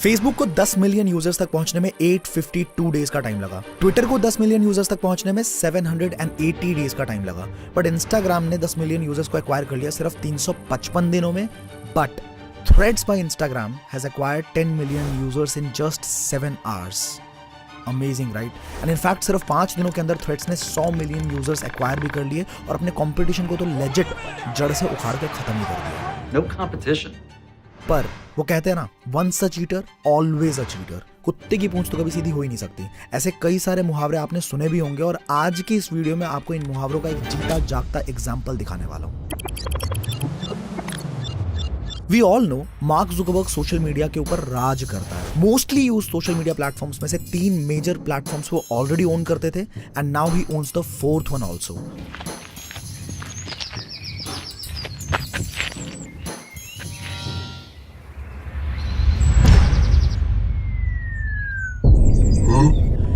Facebook को 10 million users तक पहुंचने में 852 डेज का टाइम लगा। ट्विटर को 10 मिलियन यूजर्स तक पहुंचने में 780 डेज का टाइम लगा। बट इंस्टाग्राम ने 10 मिलियन यूजर्स को एक्वायर कर लिया सिर्फ 355 दिनों में। But Threads by Instagram has acquired 10 million users in just 7 hours। Amazing right? And in fact सिर्फ 5 दिनों के अंदर थ्रेड्स ने 100 मिलियन यूजर्स एक्वायर भी कर लिए और अपने कंपटीशन को तो लेजिट जड़ से उखाड़ के खत्म ही कर दिया। No competition. पर वो कहते हैं ना, once a cheater always a cheater. कुत्ते की पूंछ तो कभी सीधी हो ही नहीं सकती। ऐसे कई सारे मुहावरे आपने सुने भी होंगे और आज की इस वीडियो में आपको इन मुहावरों का एक जीता जागता एग्जाम्पल दिखाने वाला हूं। We all know Mark Zuckerberg social media के ऊपर राज करता है। Mostly use social media platforms में से 3 मेजर प्लेटफॉर्म्स वो ऑलरेडी ओन करते थे and now he owns the 4th one also.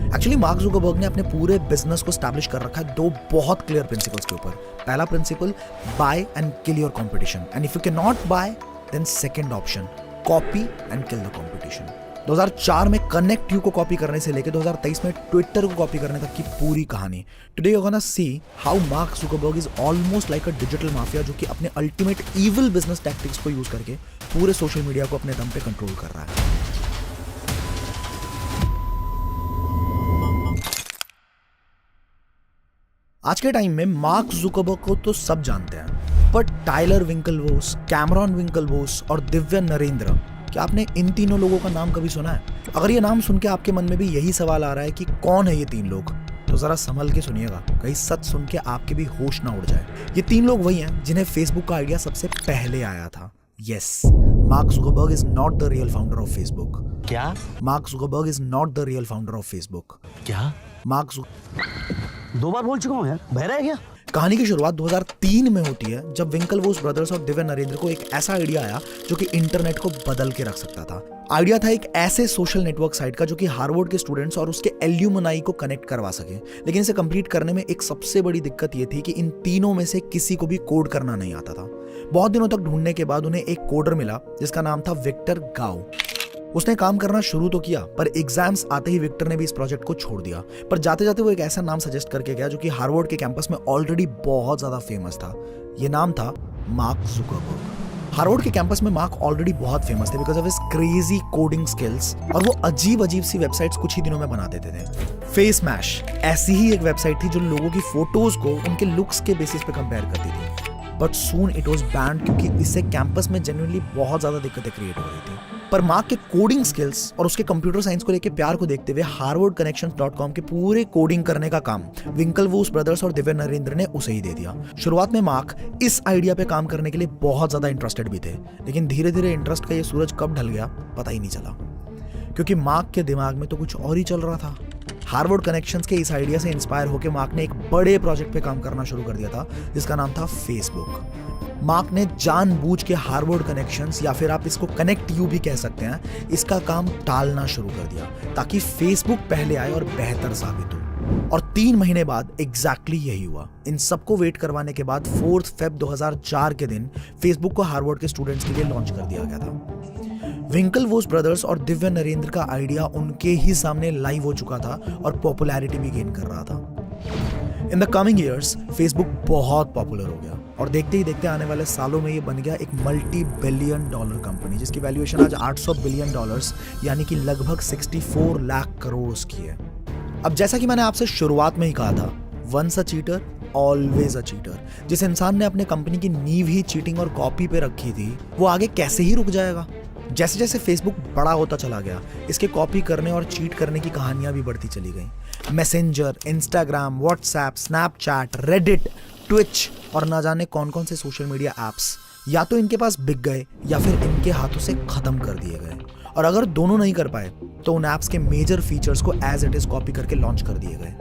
Actually Mark Zuckerberg ने अपने पूरे बिजनेस को स्टैब्लिश कर रखा है 2 बहुत क्लियर प्रिंसिपल्स के ऊपर। पहला principle, buy and kill your competition, and if you can not buy then second option, copy and kill the competition. 2004 में कनेक्ट यू को कॉपी करने से लेकर 2023 में ट्विटर को कॉपी करने तक की पूरी कहानी। Today you are gonna see how Mark Zuckerberg is almost like a digital mafia जो कि अपने अल्टीमेट इविल बिजनेस टैक्टिक्स को यूज करके पूरे सोशल मीडिया को अपने दम पे कंट्रोल कर रहा है। आज के टाइम में मार्क जुकरबर्ग को तो सब जानते हैं, पर टाइलर विंकलवोस, कैमरॉन विंकलवोस और दिव्या नरेंद्र, क्या आपने इन तीनों लोगों का नाम कभी सुना है? अगर ये नाम सुन के आपके मन में भी यही सवाल आ रहा है कि कौन है ये 3 लोग, तो जरा संभल के सुनिएगा, कहीं सच सुन के आपके भी होश ना उड़ जाए। ये 3 लोग वही हैं जिन्हें फेसबुक का आइडिया सबसे पहले आया था। Yes, Mark Zuckerberg is not the real founder of Facebook. क्या? Mark Zuckerberg is not the real founder of Facebook. क्या? मार्क 2 बार बोल चुका हूँ यार, बहरा है क्या? कहानी की शुरुआत 2003 में होती है जब विंकलवोस ब्रदर्स और दिव्या नरेंद्र को एक ऐसा आइडिया आया जो कि इंटरनेट को बदल के रख सकता था। आइडिया था एक ऐसे सोशल नेटवर्क साइट का जो कि हार्वर्ड के स्टूडेंट्स और उसके एल्यूमनाई को कनेक्ट करवा सके। लेकिन इसे कंप्लीट करने में एक सबसे बड़ी दिक्कत ये थी कि इन तीनों में से किसी को भी कोड करना नहीं आता था। बहुत दिनों तक ढूंढने के बाद उन्हें एक कोडर मिला जिसका नाम था विक्टर गाओ। उसने काम करना शुरू तो किया, पर एग्जाम्स आते ही विक्टर ने भी इस प्रोजेक्ट को छोड़ दिया। पर जाते जाते वो एक ऐसा नाम सजेस्ट करके गया जो कि हार्वर्ड के कैंपस में ऑलरेडी बहुत ज्यादा फेमस था। ये नाम था मार्क जुकरबर्ग। हार्वर्ड के कैंपस में मार्क ऑलरेडी बहुत फेमस थे because of his crazy coding skills, और वो अजीब अजीब सी वेबसाइट्स कुछ ही दिनों में बना देते थे। फेस मैश ऐसी ही एक वेबसाइट थी जो लोगों की फोटोज को उनके लुक्स के बेसिस पे कंपेयर करती थी। But soon it was band क्योंकि इससे कैंपस में जेन्युइनली बहुत ज्यादा दिक्कतें क्रिएट हो रही थी। पर मार्क के कोडिंग स्किल्स और उसके कंप्यूटर साइंस को लेकर प्यार को देखते हुए harvardconnections.com के पूरे कोडिंग करने का काम विंकलवोस ब्रदर्स और दिव्या नरेंद्र ने उसे ही दे दिया। शुरुआत में मार्क इस आइडिया पे काम करने के लिए बहुत ज्यादा इंटरेस्टेड भी थे, लेकिन धीरे धीरे इंटरेस्ट का ये सूरज कब ढल गया पता ही नहीं चला, क्योंकि मार्क के दिमाग में तो कुछ और ही चल रहा था। हार्वर्ड कनेक्शंस के इस आइडिया से इंस्पायर होकर मार्क ने एक बड़े प्रोजेक्ट पे काम करना शुरू कर दिया था जिसका नाम था फेसबुक। मार्क ने जानबूझ के हार्वर्ड कनेक्शंस, या फिर आप इसको कनेक्ट यू भी कह सकते हैं, इसका काम टालना शुरू कर दिया ताकि फेसबुक पहले आए और बेहतर साबित हो। और 3 महीने बाद एग्जैक्टली यही हुआ। इन सबको वेट करवाने के बाद 4 Feb 2004 के दिन फेसबुक को हार्वर्ड के स्टूडेंट्स के लिए लॉन्च कर दिया गया था। विंकलवोस ब्रदर्स और दिव्या नरेंद्र का आइडिया उनके ही सामने लाइव हो चुका था और पॉपुलैरिटी भी गेन कर रहा था। In the coming years Facebook बहुत पॉपुलर हो गया और देखते ही देखते आने वाले सालों में ये बन गया एक $multi-billion कंपनी जिसकी वैल्यूएशन आज $800 बिलियन यानी कि लगभग 64 लाख करोड़ की है। अब जैसा कि मैंने आपसे शुरुआत में ही कहा था, once a cheater always a cheater. जिस इंसान ने अपने कंपनी की नींव ही चीटिंग और कॉपी पे रखी थी वो आगे कैसे ही रुक जाएगा। जैसे जैसे फेसबुक बड़ा होता चला गया, इसके कॉपी करने और चीट करने की कहानियां भी बढ़ती चली गई। Messenger, Instagram, WhatsApp, Snapchat, Reddit, Twitch और ना जाने कौन कौन से सोशल मीडिया एप्स या तो इनके पास बिक गए या फिर इनके हाथों से खत्म कर दिए गए। और अगर दोनों नहीं कर पाए तो उन एप्स के मेजर फीचर्स को एज इट इज कॉपी करके लॉन्च कर दिए गए।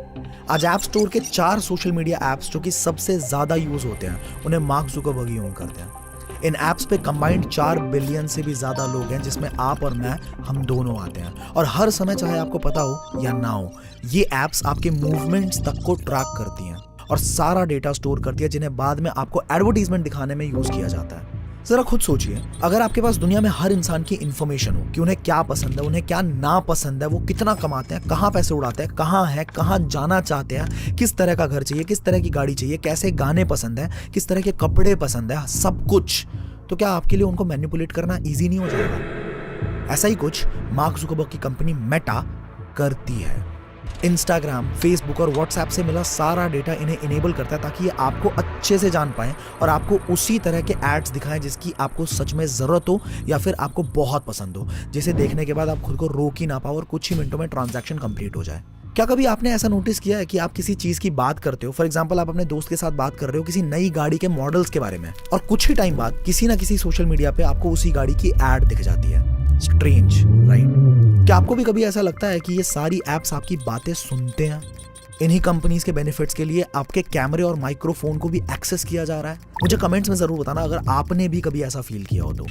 आज ऐप स्टोर के 4 सोशल मीडिया एप्स जो कि सबसे ज्यादा यूज होते हैं उन्हें मार्क जुकरबर्ग ही ओन करते हैं। इन एप्स पे कंबाइंड 4 बिलियन से भी ज्यादा लोग हैं जिसमें आप और मैं, हम दोनों आते हैं। और हर समय, चाहे आपको पता हो या ना हो, ये एप्स आपके मूवमेंट्स तक को ट्रैक करती हैं और सारा डेटा स्टोर करती है जिन्हें बाद में आपको एडवर्टीजमेंट दिखाने में यूज किया जाता है। जरा खुद सोचिए, अगर आपके पास दुनिया में हर इंसान की इंफॉर्मेशन हो कि उन्हें क्या पसंद है, उन्हें क्या ना पसंद है, वो कितना कमाते हैं, कहाँ पैसे उड़ाते हैं, कहाँ है, कहाँ जाना चाहते हैं, किस तरह का घर चाहिए, किस तरह की गाड़ी चाहिए, कैसे गाने पसंद है, किस तरह के कपड़े पसंद है, सब कुछ, तो क्या आपके लिए उनको मैनिपुलेट करना ईजी नहीं हो जाएगा? ऐसा ही कुछ मार्क जुकरबर्ग की कंपनी मेटा करती है। इंस्टाग्राम, फेसबुक और व्हाट्सएप से मिला सारा डेटा इन्हें इनेबल करता है ताकि ये आपको अच्छे से जान पाएं और आपको उसी तरह के एड्स दिखाएं जिसकी आपको सच में ज़रूरत हो या फिर आपको बहुत पसंद हो, जिसे देखने के बाद आप खुद को रोक ही ना पाओ और कुछ ही मिनटों में ट्रांजैक्शन कंप्लीट हो जाए। क्या कभी आपने ऐसा नोटिस किया है कि आप किसी चीज़ की बात करते हो, फॉर एग्जाम्पल आप अपने दोस्त के साथ बात कर रहे हो किसी नई गाड़ी के मॉडल्स के बारे में, और कुछ ही टाइम बाद किसी ना किसी सोशल मीडिया पे आपको उसी गाड़ी की एड दिख जाती है? Strange, right? क्या आपको भी कभी ऐसा लगता है कि ये सारी एप्स आपकी बातें सुनते हैं? इन्हीं कंपनीज के बेनिफिट्स के लिए आपके कैमरे और माइक्रोफोन को भी एक्सेस किया जा रहा है? मुझे कमेंट्स में जरूर बताना अगर आपने भी कभी ऐसा फील किया हो तो।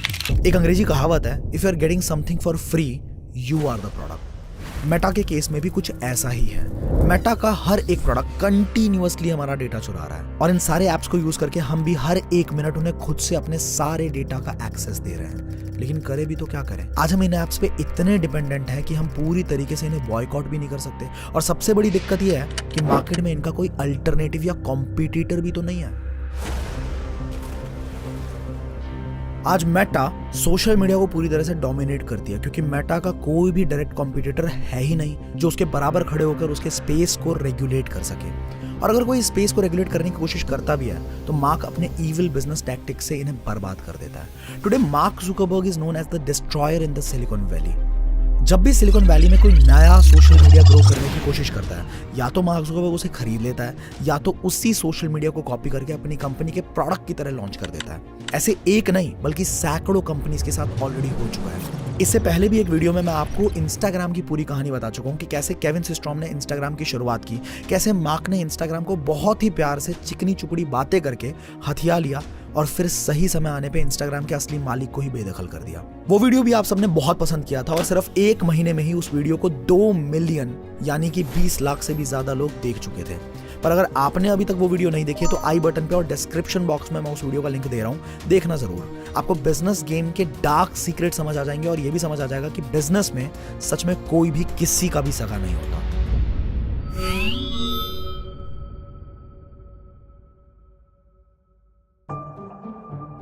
एक अंग्रेजी कहावत है, if you are getting something for free you are the product. Meta के केस में भी कुछ ऐसा ही है। मेटा का हर एक प्रोडक्ट कंटिन्यूअसली हमारा डेटा चुरा रहा है और इन सारे ऐप्स को यूज करके हम भी हर एक मिनट उन्हें खुद से अपने सारे डेटा का एक्सेस दे रहे हैं। लेकिन करें भी तो क्या करें? आज हम इन ऐप्स पे इतने डिपेंडेंट हैं कि हम पूरी तरीके से इन्हें बॉयकॉट भी नहीं कर सकते, और सबसे बड़ी दिक्कत यह है कि मार्केट में इनका कोई अल्टरनेटिव या कॉम्पिटिटर भी तो नहीं है। आज मेटा सोशल मीडिया को पूरी तरह से डोमिनेट करती है क्योंकि मेटा का कोई भी डायरेक्ट कॉम्पिटिटर है ही नहीं जो उसके बराबर खड़े होकर उसके स्पेस को रेगुलेट कर सके। और अगर कोई स्पेस को रेगुलेट करने की कोशिश करता भी है तो मार्क अपने इविल बिजनेस टैक्टिक्स से इन्हें बर्बाद कर देता है। Today Mark Zuckerberg is known as the destroyer in the Silicon Valley. जब भी सिलिकॉन वैली में कोई नया सोशल मीडिया ग्रो करने की कोशिश करता है, या तो मार्क जुकरबर्ग उसे खरीद लेता है या तो उसी सोशल मीडिया को कॉपी करके अपनी कंपनी के प्रोडक्ट की तरह लॉन्च कर देता है। ऐसे एक नहीं बल्कि सैकड़ों कंपनीज के साथ ऑलरेडी हो चुका है। इससे पहले भी एक वीडियो में मैं आपको इंस्टाग्राम की पूरी कहानी बता चुका हूं कि कैसे केविन सिस्ट्रॉम ने इंस्टाग्राम की शुरुआत की, कैसे मार्क ने इंस्टाग्राम को बहुत ही प्यार से चिकनी चुपड़ी बातें करके हथिया लिया और फिर सही समय आने पे इंस्टाग्राम के असली मालिक को ही बेदखल कर दिया। वो वीडियो भी आप सबने बहुत पसंद किया था और सिर्फ एक महीने में ही उस वीडियो को 2 मिलियन यानी कि 20 लाख से भी ज्यादा लोग देख चुके थे। पर अगर आपने अभी तक वो वीडियो नहीं देखी है तो आई बटन पे और डिस्क्रिप्शन बॉक्स में मैं उस वीडियो का लिंक दे रहा हूं, देखना जरूर। आपको बिजनेस गेम के डार्क सीक्रेट समझ आ जाएंगे और ये भी समझ आ जाएगा कि बिजनेस में सच में कोई भी किसी का भी सगा नहीं होता।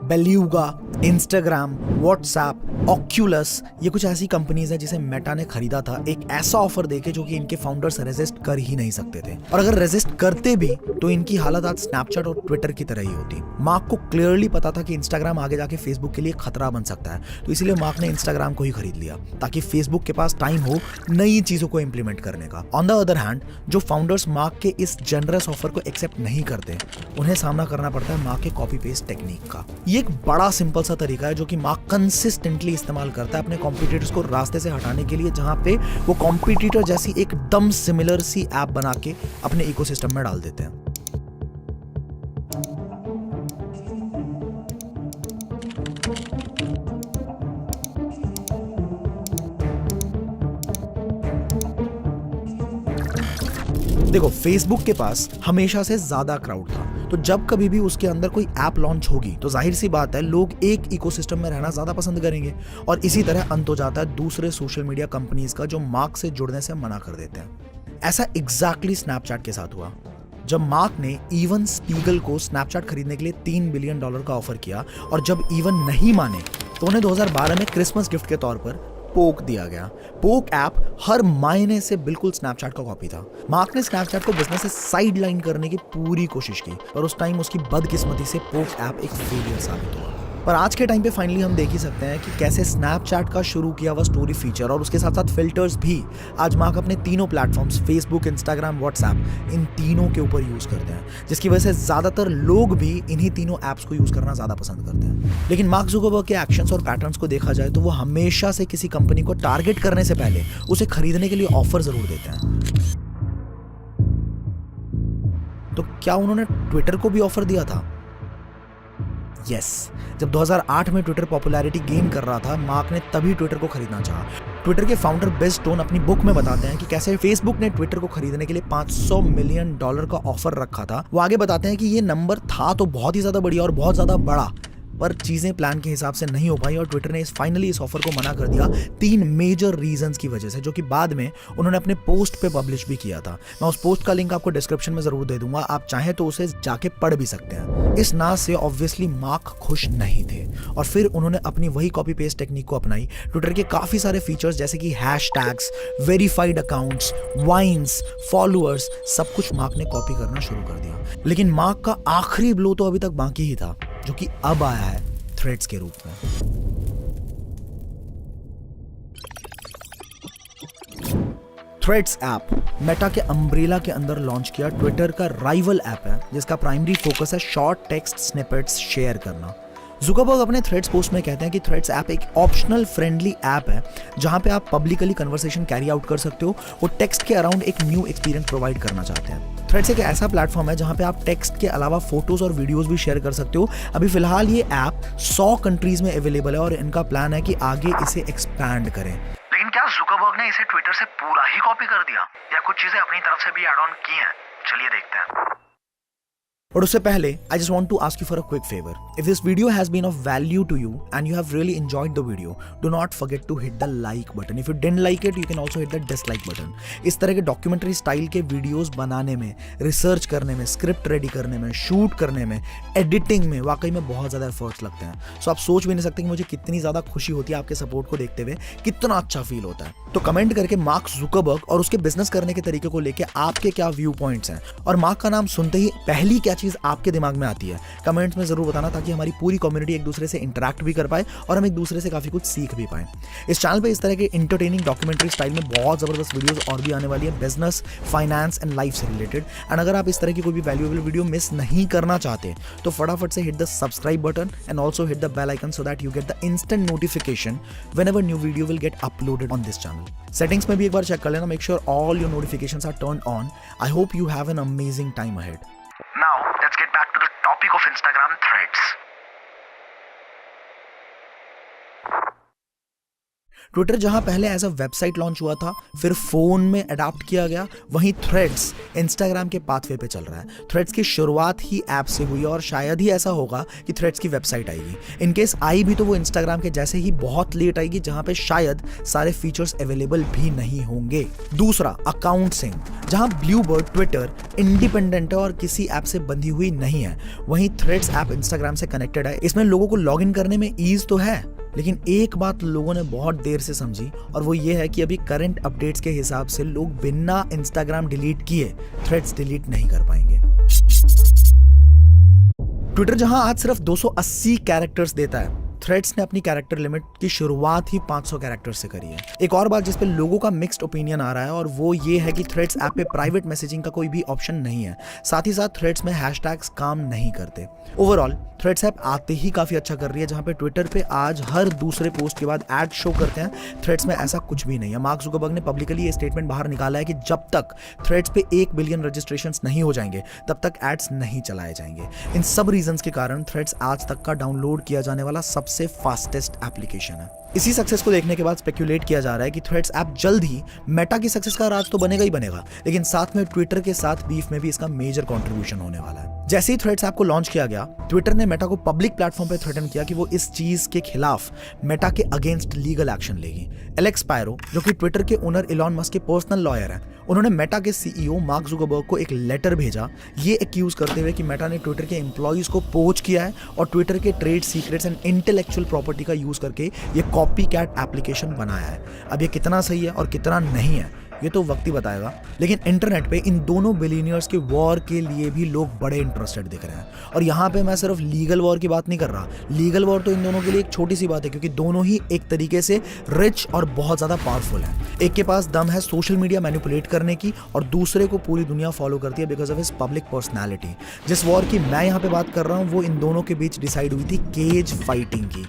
बेल्यूगा, इंस्टाग्राम, व्हाट्सएप, ऑक्यूलस, ये कुछ ऐसी कंपनीज हैं जिसे मेटा ने खरीदा था एक ऐसा ऑफर देके जो कि इनके फाउंडर्स रेजिस्ट कर ही नहीं सकते थे, और अगर रेजिस्ट करते भी तो इनकी हालत आज स्नैपचैट और ट्विटर की तरह ही होती। मार्क को क्लियरली पता था कि इंस्टाग्राम आगे जाके फेसबुक के लिए खतरा बन सकता है, तो इसलिए मार्क ने इंस्टाग्राम को ही खरीद लिया ताकि फेसबुक के पास टाइम हो नई चीजों को इंप्लीमेंट करने का। ऑन द अदर हैंड, जो फाउंडर्स मार्क के इस जनरस ऑफर को एक्सेप्ट नहीं करते उन्हें सामना करना पड़ता है मार्क के कॉपी पेस्ट टेक्निक का। ये एक बड़ा सिंपल सा तरीका है जो कि मार्क कंसिस्टेंटली इस्तेमाल करता है अपने कॉम्पिटिटर्स को रास्ते से हटाने के लिए, जहां पे वो कॉम्पिटिटर जैसी एकदम सिमिलर सी ऐप बना के अपने इकोसिस्टम में डाल देते हैं। देखो, फेसबुक के पास हमेशा से ज्यादा क्राउड था, तो जब कभी भी उसके अंदर कोई ऐप लॉन्च होगी तो जाहिर सी बात है लोग एक इकोसिस्टम में रहना ज्यादा पसंद करेंगे, और इसी तरह अंत हो जाता है दूसरे सोशल मीडिया कंपनीज का जो मार्क से जुड़ने से मना कर देते हैं। ऐसा एग्जैक्टली स्नैपचैट के साथ हुआ जब मार्क ने इवन स्पीगल को स्नैपचैट खरीदने के लिए $3 बिलियन का ऑफर किया, और जब इवन नहीं माने तो उन्हें 2012 में क्रिसमस गिफ्ट के तौर पर पोक दिया गया। पोक ऐप हर मायने से बिल्कुल स्नैपचैट का कॉपी था। मार्क ने स्नैपचैट को बिजनेस से साइड लाइन करने की पूरी कोशिश की, पर उस टाइम उसकी बदकिस्मती से पोक ऐप एक फेलियर साबित हुआ। पर आज के टाइम पे फाइनली हम देख ही सकते हैं कि कैसे स्नैपचैट का शुरू किया हुआ स्टोरी फीचर और उसके साथ साथ फिल्टर्स भी आज मार्क अपने तीनों प्लेटफॉर्म्स फेसबुक, इंस्टाग्राम, व्हाट्सएप, इन तीनों के ऊपर यूज करते हैं, जिसकी वजह से ज्यादातर लोग भी इन्हीं तीनों ऐप्स को यूज करना ज्यादा पसंद करते हैं। लेकिन मार्क जुकरबर्ग के एक्शंस और पैटर्न्स को देखा जाए तो वो हमेशा से किसी कंपनी को टारगेट करने से पहले उसे खरीदने के लिए ऑफर जरूर देते हैं। तो क्या उन्होंने ट्विटर को भी ऑफर दिया था? यस, जब 2008 में ट्विटर पॉपुलैरिटी गेन कर रहा था, मार्क ने तभी ट्विटर को खरीदना चाहा। ट्विटर के फाउंडर बेज स्टोन अपनी बुक में बताते हैं कि कैसे फेसबुक ने ट्विटर को खरीदने के लिए $500 मिलियन का ऑफर रखा था। वो आगे बताते हैं कि ये नंबर था तो बहुत ही ज्यादा बढ़िया और बहुत ज्यादा बड़ा, पर चीजें प्लान के हिसाब से नहीं हो पाई और ट्विटर ने फाइनली इस ऑफर को मना कर दिया 3 मेजर रीजंस की वजह से, जो कि बाद में उन्होंने अपने पोस्ट पे पब्लिश भी किया था। मैं उस पोस्ट का लिंक आपको डिस्क्रिप्शन में जरूर दे दूंगा, आप चाहें तो उसे जाके पढ़ भी सकते हैं। इस ना से ऑब्वियसली मार्क खुश नहीं थे और फिर उन्होंने अपनी वही कॉपी पेस्ट टेक्निक को अपनाई। ट्विटर के काफी सारे फीचर्स जैसे कि hashtags, verified accounts, Vines, followers, सब कुछ मार्क ने कॉपी करना शुरू कर दिया। लेकिन मार्क का आखिरी ब्लो तो अभी तक बाकी ही था, जो कि अब आया है थ्रेड्स के रूप में। थ्रेड्स ऐप मेटा के अम्ब्रेला के अंदर लॉन्च किया ट्विटर का राइवल ऐप है, जिसका प्राइमरी फोकस है शॉर्ट टेक्स्ट स्निपेट्स शेयर करना। जुकरबर्ग अपने थ्रेड्स पोस्ट में कहते हैं कि थ्रेड्स ऐप एक ऑप्शनल फ्रेंडली ऐप है जहां पे आप पब्लिकली कन्वर्सेशन कैरी आउट कर सकते हो। वो टेक्स्ट के अराउंड एक न्यू एक्सपीरियंस प्रोवाइड करना चाहते हैं। थ्रेड्स एक ऐसा प्लेटफॉर्म है जहां पे आप टेक्स्ट के अलावा फोटोज और वीडियोस भी शेयर कर सकते हो। अभी फिलहाल ये ऐप 100 कंट्रीज में अवेलेबल है और इनका प्लान है कि आगे इसे एक्सपैंड करें। लेकिन क्या जुकरबर्ग ने इसे ट्विटर से पूरा ही कॉपी कर दिया या कुछ चीजें अपनी तरफ से भी ऐड ऑन की हैं? चलिए देखते हैं। But उससे पहले I just want to ask you for a quick favor. If this video has been of value to you and you have really enjoyed the video, do not forget to hit the like button. If you didn't like it, you can also hit the dislike button. इस तरह के documentary style के videos बनाने में, research करने में, script ready करने में, शूट करने में, एडिटिंग में वाकई में बहुत ज़्यादा एफर्ट्स लगते हैं। सो आप सोच भी नहीं सकते कि मुझे कितनी ज़्यादा खुशी होती है आपके सपोर्ट को देखते हुए, कितना अच्छा फील होता है। तो कमेंट करके मार्क जुकरबर्ग और उसके बिजनेस करने के तरीके को लेके आपके क्या व्यू पॉइंट्स हैं, और मार्क का नाम सुनते ही पहली क्या चीज़ आपके दिमाग में आती है, कमेंट्स में जरूर बताना, ताकि हमारी पूरी कम्युनिटी एक दूसरे से इंटरेक्ट भी कर पाए और हम एक दूसरे से काफी कुछ सीख भी पाए। इस चैनल पे इस तरह के इंटरटेनिंग डॉक्यूमेंट्री स्टाइल में बहुत जबरदस्त वीडियोस और भी आने वाली है, बिजनेस, फाइनेंस एंड लाइफ से रिलेटेड। एंड अगर आप इस तरह की कोई भी वैल्यूएबल वीडियो मिस नहीं करना चाहते तो फटाफट से hit the subscribe button and also hit the bell icon so that you get the instant notification whenever new video will get uploaded on this channel. Settings में भी एक बार चेक कर लेना, make sure all your notifications are turned on. I hope you have an amazing time ahead. Now let's get back to the topic of Instagram threads. Twitter जहां पहले as a website launch हुआ था, फिर phone में adopt किया गया, वहीं threads Instagram के पाथवे पे चल रहा है। थ्रेड्स की शुरुआत ही ऐप से हुई और शायद ही ऐसा होगा कि थ्रेड्स की वेबसाइट आएगी। इनकेस आई भी तो वो इंस्टाग्राम के जैसे ही बहुत लेट आएगी, जहां पे शायद सारे फीचर्स अवेलेबल भी नहीं होंगे। दूसरा, अकाउंट सिंक, जहां ब्लूबर्ड ट्विटर इंडिपेंडेंट है और किसी ऐप से बंधी हुई नहीं है, वहीं थ्रेड्स ऐप इंस्टाग्राम से कनेक्टेड है। इसमें लोगों को लॉग इन करने में ईज तो है, लेकिन एक बात लोगों ने बहुत देर से समझी और वो ये है कि अभी करंट अपडेट्स के हिसाब से लोग बिना इंस्टाग्राम डिलीट किए थ्रेड्स डिलीट नहीं कर पाएंगे। ट्विटर जहां आज सिर्फ 280 कैरेक्टर्स देता है, थ्रेड्स ने अपनी कैरेक्टर लिमिट की शुरुआत ही 500 कैरेक्टर्स से करी है। एक और बात जिस पे लोगों का मिक्स्ड ओपिनियन आ रहा है और वो ये है कि थ्रेड्स ऐप पे प्राइवेट मैसेजिंग का कोई भी ऑप्शन नहीं है। साथ ही साथ थ्रेड्स में हैशटैग्स काम नहीं करते। ओवरऑल थ्रेड्स ऐप आते ही काफी अच्छा कर रही है, जहां पे ट्विटर पे आज हर दूसरे पोस्ट के बाद एड शो करते हैं। थ्रेड्स में ऐसा कुछ भी नहीं है। मार्क जुकरबर्ग ने पब्लिकली ये स्टेटमेंट बाहर निकाला है कि जब तक थ्रेड्स पे 1 बिलियन रजिस्ट्रेशंस नहीं हो जाएंगे तब तक एड्स नहीं चलाए जाएंगे। इन सब रीजंस के कारण थ्रेड्स आज तक का डाउनलोड किया जाने वाला सबसे फास्टेस्ट एप्लीकेशन है। इसी सक्सेस को देखने के बाद स्पेक्यूलेट किया जा रहा है कि थ्रेड्स ऐप जल्द ही मेटा की सक्सेस का राज तो बनेगा ही बनेगा, लेकिन साथ में ट्विटर के साथ बीफ में भी इसका मेजर कंट्रीब्यूशन होने वाला है। जैसे ही थ्रेड्स ऐप को लॉन्च किया गया, ट्विटर ने मेटा को पब्लिक प्लेटफॉर्म पे थ्रेटन किया कि वो इस चीज के खिलाफ मेटा के अगेंस्ट लीगल एक्शन लेगी। एलेक्स पायरो, जो कि ट्विटर के ओनर इलॉन मस्क के पर्सनल लॉयर हैं, उन्होंने मेटा के सीईओ मार्क जुकरबर्ग को एक लेटर भेजा, ये एक्यूज करते हुए कि मेटा ने ट्विटर के एम्प्लॉइज को पोच किया है और ट्विटर के trade secrets and intellectual property का यूज करके ये कॉपी कैट एप्लीकेशन बनाया है। अब ये कितना सही है और कितना नहीं है ये तो वक्त ही बताएगा, लेकिन इंटरनेट पे इन दोनों बिलियनियर्स के वॉर के लिए भी लोग बड़े इंटरेस्टेड दिख रहे हैं। और यहाँ पे मैं सिर्फ लीगल वॉर की बात नहीं कर रहा। लीगल वॉर तो इन दोनों के लिए एक छोटी सी बात है, क्योंकि दोनों ही एक तरीके से रिच और बहुत ज़्यादा पावरफुल हैं। एक के पास दम है सोशल मीडिया मैनिपुलेट करने की और दूसरे को पूरी दुनिया फॉलो करती है because of his public personality. जिस वॉर की मैं यहाँ पे बात कर रहा हूँ वो इन दोनों के बीच डिसाइड हुई थी केज फाइटिंग की।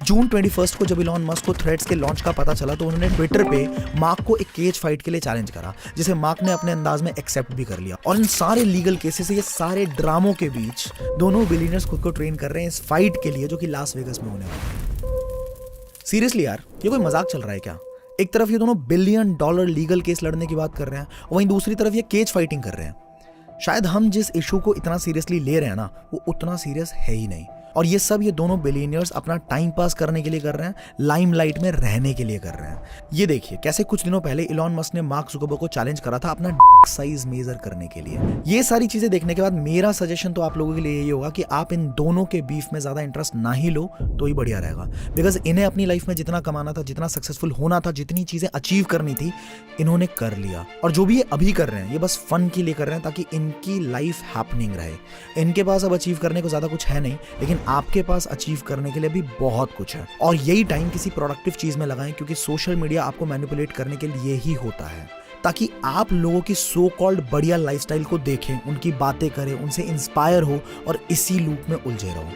जून 21 को जब इलॉन मस्क को थ्रेड्स के लॉन्च का पता चला तो उन्होंने ट्विटर पे मार्क को एक केज फाइट के लिए चैलेंज करा, जिसे मार्क ने अपने अंदाज में एक्सेप्ट भी कर लिया। और इन सारे लीगल केसेस, ये सारे ड्रामों के बीच दोनों बिलियनर्स खुद को ट्रेन कर रहे हैं इस फाइट के लिए, जो कि लास वेगस में होने वाला है। सीरियसली यार, ये कोई मजाक चल रहा है क्या? एक तरफ ये दोनों $1 बिलियन लीगल केस लड़ने की बात कर रहे हैं और वहीं दूसरी तरफ ये केज फाइटिंग कर रहे हैं। शायद हम जिस इशू को इतना सीरियसली ले रहे हैं ना, वो उतना सीरियस है ही नहीं। और ये सब ये दोनों बिलियनियर्स अपना टाइम पास करने के लिए कर रहे हैं, लाइमलाइट में रहने के लिए कर रहे हैं। ये देखिए कैसे कुछ दिनों पहले इलॉन मस्क ने मार्क जुकरबर्ग को चैलेंज करा था अपना साइज मेजर करने के लिए। ये सारी चीजें देखने के बाद मेरा सजेशन तो आप लोगों के लिए यही होगा कि आप इन दोनों के बीफ में ज्यादा इंटरेस्ट ना ही लो तो ही बढ़िया रहेगा। बिकॉज इन्हें अपनी लाइफ में जितना कमाना था, जितना सक्सेसफुल होना था, जितनी चीजें अचीव करनी थी, इन्होंने कर लिया। और जो भी ये अभी कर रहे हैं ये बस फन के लिए कर रहे हैं ताकि इनकी लाइफ हैपनिंग रहे। इनके पास अब अचीव करने को ज्यादा कुछ है नहीं, लेकिन आपके पास अचीव करने के लिए भी बहुत कुछ है। और यही टाइम किसी प्रोडक्टिव चीज में लगाएं, क्योंकि सोशल मीडिया आपको मैनिपुलेट करने के लिए ही होता है, ताकि आप लोगों की सो कॉल्ड बढ़िया लाइफस्टाइल को देखें, उनकी बातें करें, उनसे इंस्पायर हो और इसी लूप में उलझे रहो।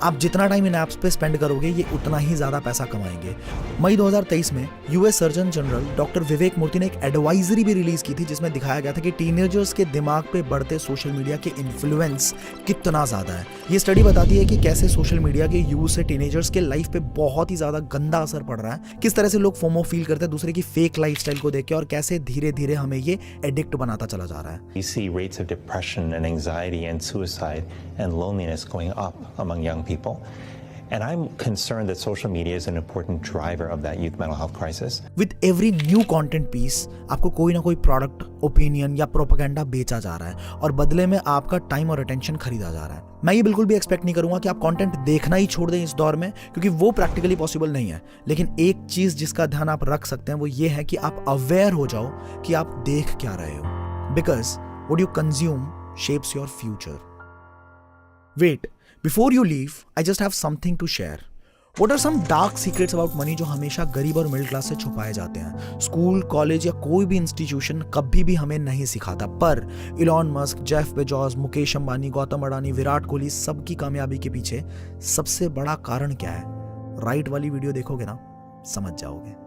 आप जितना टाइम इन ऐप्स पे स्पेंड करोगे ये उतना ही ज्यादा पैसा कमाएंगे। मई 2023 में यूएस सर्जन जनरल डॉक्टर विवेक मूर्ति ने एक एडवाइजरी भी रिलीज की थी जिसमें दिखाया गया था कि टीनेजर्स के दिमाग पे बढ़ते सोशल मीडिया के इन्फ्लुएंस कितना ज्यादा है। ये स्टडी बताती है कि कैसे सोशल मीडिया के यूज से टीनेजर्स के लाइफ पे बहुत ही ज्यादा गंदा असर पड़ रहा है, किस तरह से लोग फोमो फील करते हैं दूसरे की फेक लाइफस्टाइल को देख के, और कैसे धीरे धीरे हमें ये एडिक्ट बनाता चला जा रहा है। We see rates of depression and anxiety and suicide and loneliness going up among young people. And I'm concerned that social media is an important driver of that youth mental health crisis. With every new content piece, आपको कोई ना कोई product, opinion या propaganda बेचा जा रहा है और बदले में आपका टाइम और अटेंशन खरीदा जा रहा है। मैं ये बिल्कुल भी एक्सपेक्ट नहीं करूंगा कि आप कंटेंट देखना ही छोड़ दें इस दौर में, क्योंकि वो प्रैक्टिकली पॉसिबल नहीं है। लेकिन एक चीज जिसका ध्यान आप रख सकते हैं वो ये है कि आप अवेयर हो जाओ कि आप देख क्या रहे हो, because what you consume shapes your future. Wait, Before you leave, I just have something to share. What are some dark secrets about money जो हमेशा गरीब और मिडिल क्लास से छुपाए जाते हैं? स्कूल, कॉलेज या कोई भी इंस्टीट्यूशन कभी भी हमें नहीं सिखाता, पर Elon Musk, Jeff Bezos, Mukesh Ambani, Gautam Adani, Virat Kohli सबकी कामयाबी के पीछे सबसे बड़ा कारण क्या है? राइट वाली वीडियो देखोगे ना, समझ जाओगे।